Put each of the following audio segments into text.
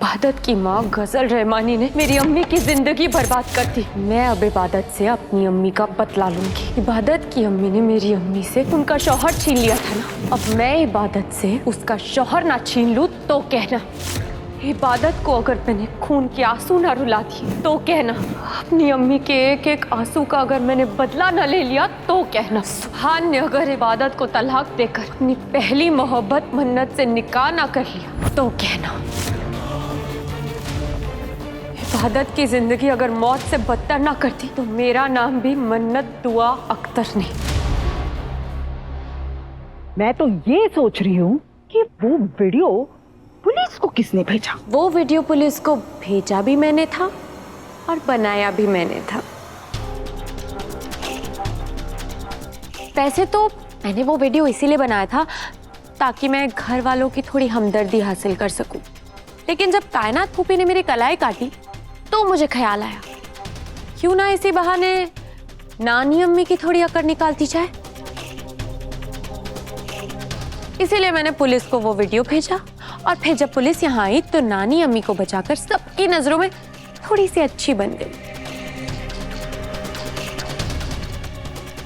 इबादत की माँ गजल रहमानी ने मेरी अम्मी की जिंदगी बर्बाद कर दी। मैं अब इबादत से अपनी अम्मी का बदला लूंगी। इबादत की अम्मी ने मेरी अम्मी से उनका शौहर छीन लिया था ना, अब मैं इबादत से उसका शौहर ना छीन लूं तो कहना। इबादत को अगर मैंने खून के आंसू ना रुला दिए तो कहना। अपनी अम्मी के एक एक आंसू का अगर मैंने बदला ना ले लिया तो कहना। सुभान ने अगर इबादत को तलाक देकर अपनी पहली मोहब्बत मन्नत से निकाह ना कर लिया तो कहना। इबादत की जिंदगी अगर मौत से बदतर ना करती तो मेरा नाम भी मन्नत दुआ अख्तर नहीं। मैं तो ये सोच रही हूँ कि वो वीडियो पुलिस को किसने भेजा। वो वीडियो पुलिस को भेजा भी मैंने था और बनाया भी मैंने था। वैसे तो मैंने वो वीडियो इसीलिए बनाया था ताकि मैं घर वालों की थोड़ी हमदर्दी हासिल कर सकूं। लेकिन जब कायनात फूफी ने मेरी कलाई काटी तो मुझे ख्याल आया क्यों ना इसी बहाने नानी अम्मी की थोड़ी अकड़ निकालती जाए। इसीलिए मैंने पुलिस को वो वीडियो भेजा और फिर जब पुलिस यहाँ आई तो नानी अम्मी को बचाकर सबकी नजरों में थोड़ी सी अच्छी बन गई।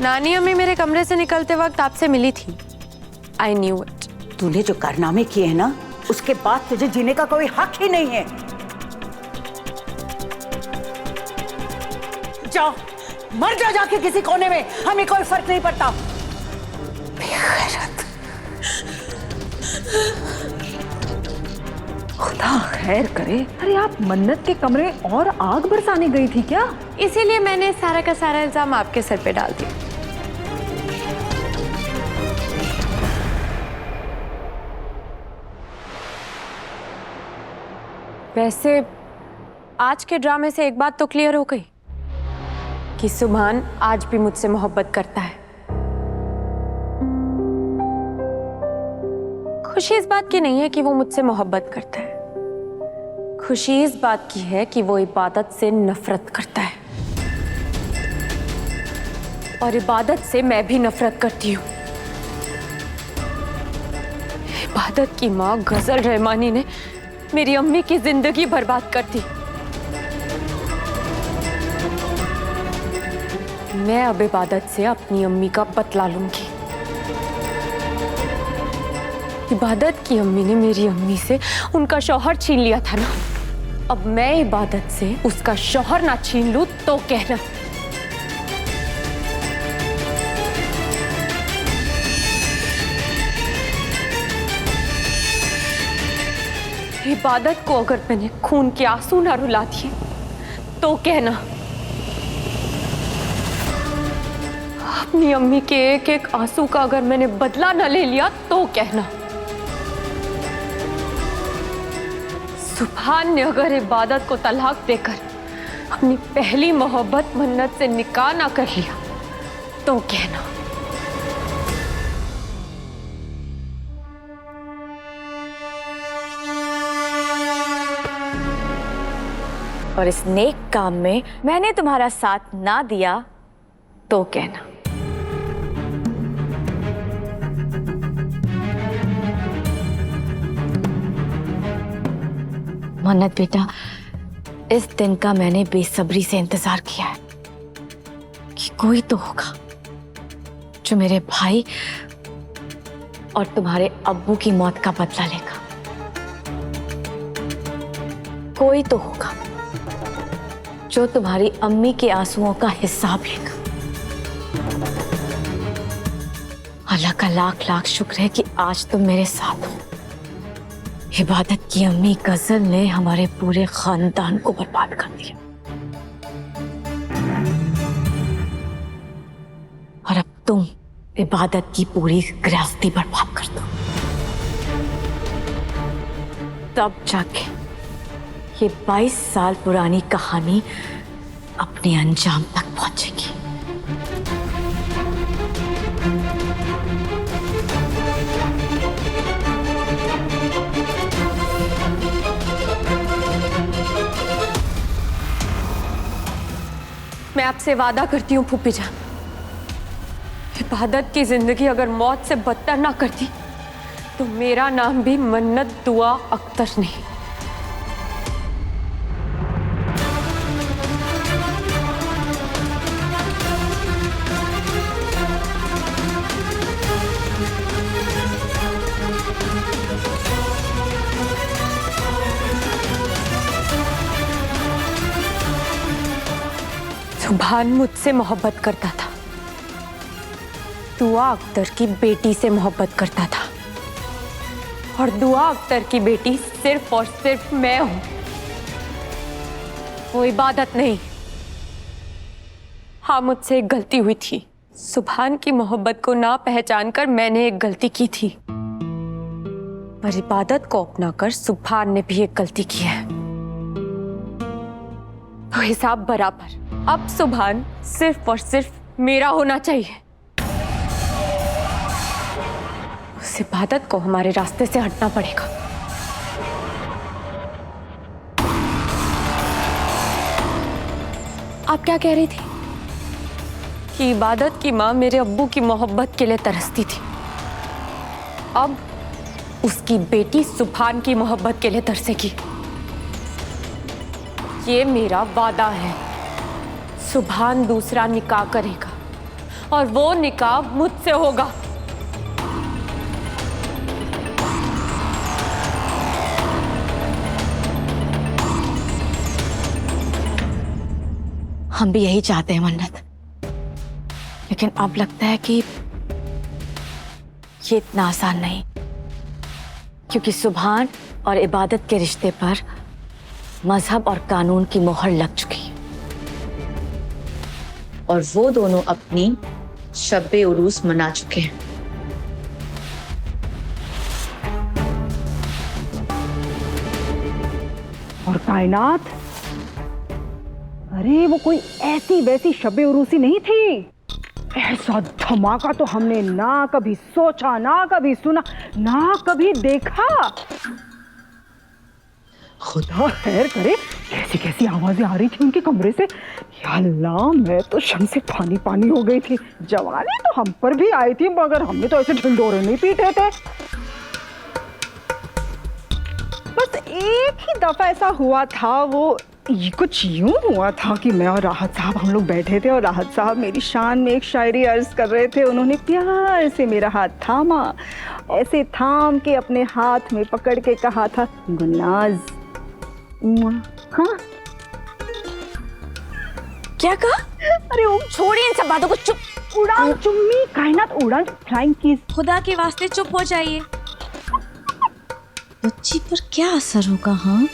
नानी अम्मी मेरे कमरे से निकलते वक्त आपसे मिली थी। I knew it. तूने जो कारनामे किए हैं ना, उसके बाद तुझे जीने का कोई हक ही नहीं है। जा, मर जा जाके किसी कोने में, हमें कोई फर्क नहीं पड़ता। बेगैरत। खुदा खैर करे। अरे आप मन्नत के कमरे और आग बरसाने गई थी क्या? इसीलिए मैंने सारा का सारा इल्जाम आपके सर पे डाल दिया। वैसे आज के ड्रामे से एक बात तो क्लियर हो गई कि सुभान आज भी मुझसे मोहब्बत करता है। खुशी इस बात की नहीं है कि वो मुझसे मोहब्बत करता है, खुशी इस बात की है कि वो इबादत से नफरत करता है और इबादत से मैं भी नफरत करती हूँ। इबादत की माँ गजल रहमानी ने मेरी अम्मी की जिंदगी बर्बाद कर दी। मैं अब इबादत से अपनी अम्मी का बदला लूंगी। इबादत की अम्मी ने मेरी अम्मी से उनका शौहर छीन लिया था ना, अब मैं इबादत से उसका शौहर ना छीन लूं तो कहना। इबादत को अगर मैंने खून के आंसू ना रुला दिए तो कहना। अपनी अम्मी के एक एक आंसू का अगर मैंने बदला ना ले लिया तो कहना। सुभान ने अगर इबादत को तलाक देकर अपनी पहली मोहब्बत मन्नत से निकाह ना कर लिया तो कहना। और इस नेक काम में मैंने तुम्हारा साथ ना दिया तो कहना। मन्नत बेटा, इस दिन का मैंने बेसब्री से इंतजार किया है कि कोई तो होगा जो मेरे भाई और तुम्हारे अब्बू की मौत का बदला लेगा। कोई तो होगा जो तुम्हारी अम्मी के आंसुओं का हिसाब लेगा। अल्लाह का लाख लाख शुक्र है कि आज तुम मेरे साथ हो। इबादत की अम्मी गजल ने हमारे पूरे खानदान को बर्बाद कर दिया और अब तुम इबादत की पूरी गृहस्थी बर्बाद कर दो, तब जाके ये 22 साल पुरानी कहानी अपने अंजाम तक पहुंचेगी। मैं आपसे वादा करती हूँ फूफी जान, इबादत की जिंदगी अगर मौत से बदतर ना करती तो मेरा नाम भी मन्नत दुआ अख्तर नहीं। सुभान मुझसे मोहब्बत करता था, दुआ अख्तर की बेटी से मोहब्बत करता था, और दुआ अख्तर की बेटी सिर्फ और सिर्फ मैं हूं, वो इबादत नहीं। हाँ, मुझसे एक गलती हुई थी। सुभान की मोहब्बत को ना पहचान कर मैंने एक गलती की थी, पर इबादत को अपनाकर सुभान ने भी एक गलती की है, तो हिसाब बराबर। अब सुभान सिर्फ और सिर्फ मेरा होना चाहिए। उस इबादत को हमारे रास्ते से हटना पड़ेगा। आप क्या कह रही थी? कि इबादत की माँ मेरे अब्बू की मोहब्बत के लिए तरसती थी, अब उसकी बेटी सुभान की मोहब्बत के लिए तरसेगी। ये मेरा वादा है, सुभान दूसरा निकाह करेगा और वो निकाह मुझसे होगा। हम भी यही चाहते हैं मन्नत, लेकिन अब लगता है कि ये इतना आसान नहीं, क्योंकि सुभान और इबादत के रिश्ते पर मजहब और कानून की मोहर लग चुकी है, और वो दोनों अपनी शब्बे उरूस मना चुके हैं। और कायनात, अरे वो कोई ऐसी वैसी शबे उरूसी नहीं थी। ऐसा धमाका तो हमने ना कभी सोचा, ना कभी सुना, ना कभी देखा। खुदा खैर करे, कैसी कैसी आवाजें आ रही थी उनके कमरे से। या अल्लाह, मैं तो शर्म से पानी पानी हो गई थी। जवानी तो हम पर भी आई थी, मगर हमने तो ऐसे ढिंढोरे नहीं पीटे थे। बस एक ही दफा ऐसा हुआ था, वो ये कुछ यूं हुआ था कि मैं और राहत साहब हम लोग बैठे थे और राहत साहब मेरी शान में एक शायरी अर्ज कर रहे थे। उन्होंने प्यार से मेरा हाथ थामा, ऐसे थाम के अपने हाथ में पकड़ के कहा था, गुलनाज। हाँ, क्या कहा? अरे वो छोड़िए इन सब बातों को, चुप। उड़ान चुम्मी, कायनात उड़ान फ्लाइंग किस। खुदा के वास्ते चुप हो जाइए। बच्ची पर क्या असर होगा? हाँ,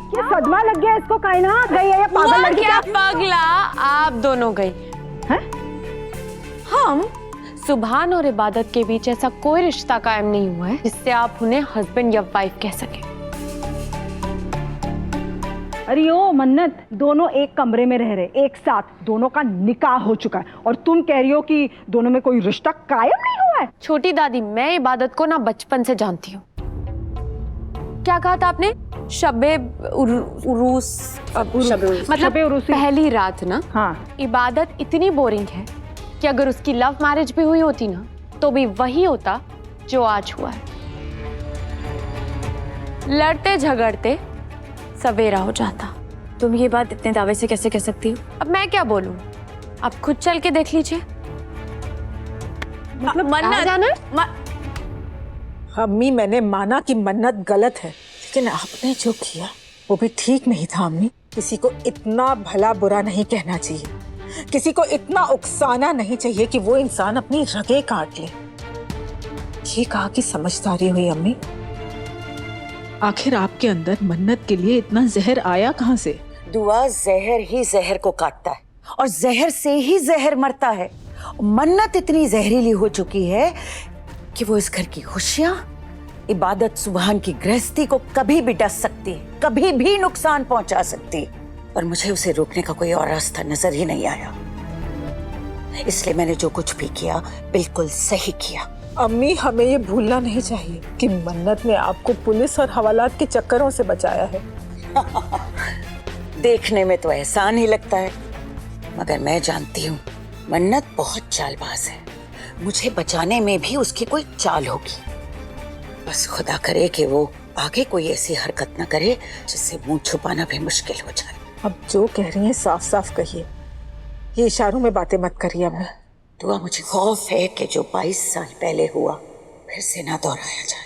क्या सदमा लग गया इसको? कायनात गई है या पागल लड़की? क्या पगला, आप दोनों गई हैं? हम सुभान और इबादत के बीच ऐसा कोई रिश्ता कायम नहीं हुआ है जिससे आप उन्हें हस्बैंड या वाइफ कह सके। अरे ओ मन्नत, दोनों एक कमरे में रह रहे, एक साथ, दोनों का निकाह हो चुका है, और तुम कह रही हो कि दोनों में कोई रिश्ता कायम नहीं हुआ है? छोटी दादी, मैं इबादत को ना बचपन से जानती हूँ। क्या कहा था आपने? शबे उरूस, मतलब शबे उरूसी। पहली रात ना। हाँ। इबादत इतनी बोरिंग है कि अगर उसकी लव मैरिज भी हुई होती ना, तो भी वही होता जो आज हुआ है। लड़ते झगड़ते सवेरा हो जाता। तुम ये बात इतने दावे से कैसे कह सकती हो? अब मैं क्या बोलूं, आप खुद चल के देख लीजिए। मतलब मन्नत, अम्मी, मैंने माना कि मन्नत गलत है, लेकिन आपने जो किया वो भी ठीक नहीं था अम्मी। किसी को इतना भला बुरा नहीं कहना चाहिए, किसी को इतना उकसाना नहीं चाहिए कि वो इंसान अपनी रगें काट ले। ये कहा कि समझदारी हुई अम्मी। आखिर आपके अंदर मन्नत के लिए इतना जहर आया कहाँ से? दुआ जहर ही जहर को काटता है और जहर से ही जहर मरता है। मन्नत इतनी जहरीली हो चुकी है कि वो इस घर की खुशियां, इबादत, सुभान की गृहस्थी को कभी भी डस सकती है, कभी भी नुकसान पहुंचा सकती है, और मुझे उसे रोकने का कोई और रास्ता नजर ही नहीं आया। इसलिए मैंने जो कुछ भी किया बिल्कुल सही किया। अम्मी, हमें ये भूलना नहीं चाहिए कि मन्नत ने आपको पुलिस और हवालात के चक्करों से बचाया है। देखने में तो एहसान ही लगता है, मगर मैं जानती हूँ मन्नत बहुत चालबाज है। मुझे बचाने में भी उसकी कोई चाल होगी। बस खुदा करे कि वो आगे कोई ऐसी हरकत न करे जिससे मुंह छुपाना भी मुश्किल हो जाए। अब जो कह रही हैं साफ साफ कहिए। ये इशारों में बातें मत करिए अम्मी। दुआ, मुझे खौफ है कि जो 22 साल पहले हुआ फिर से ना दोहराया जाए।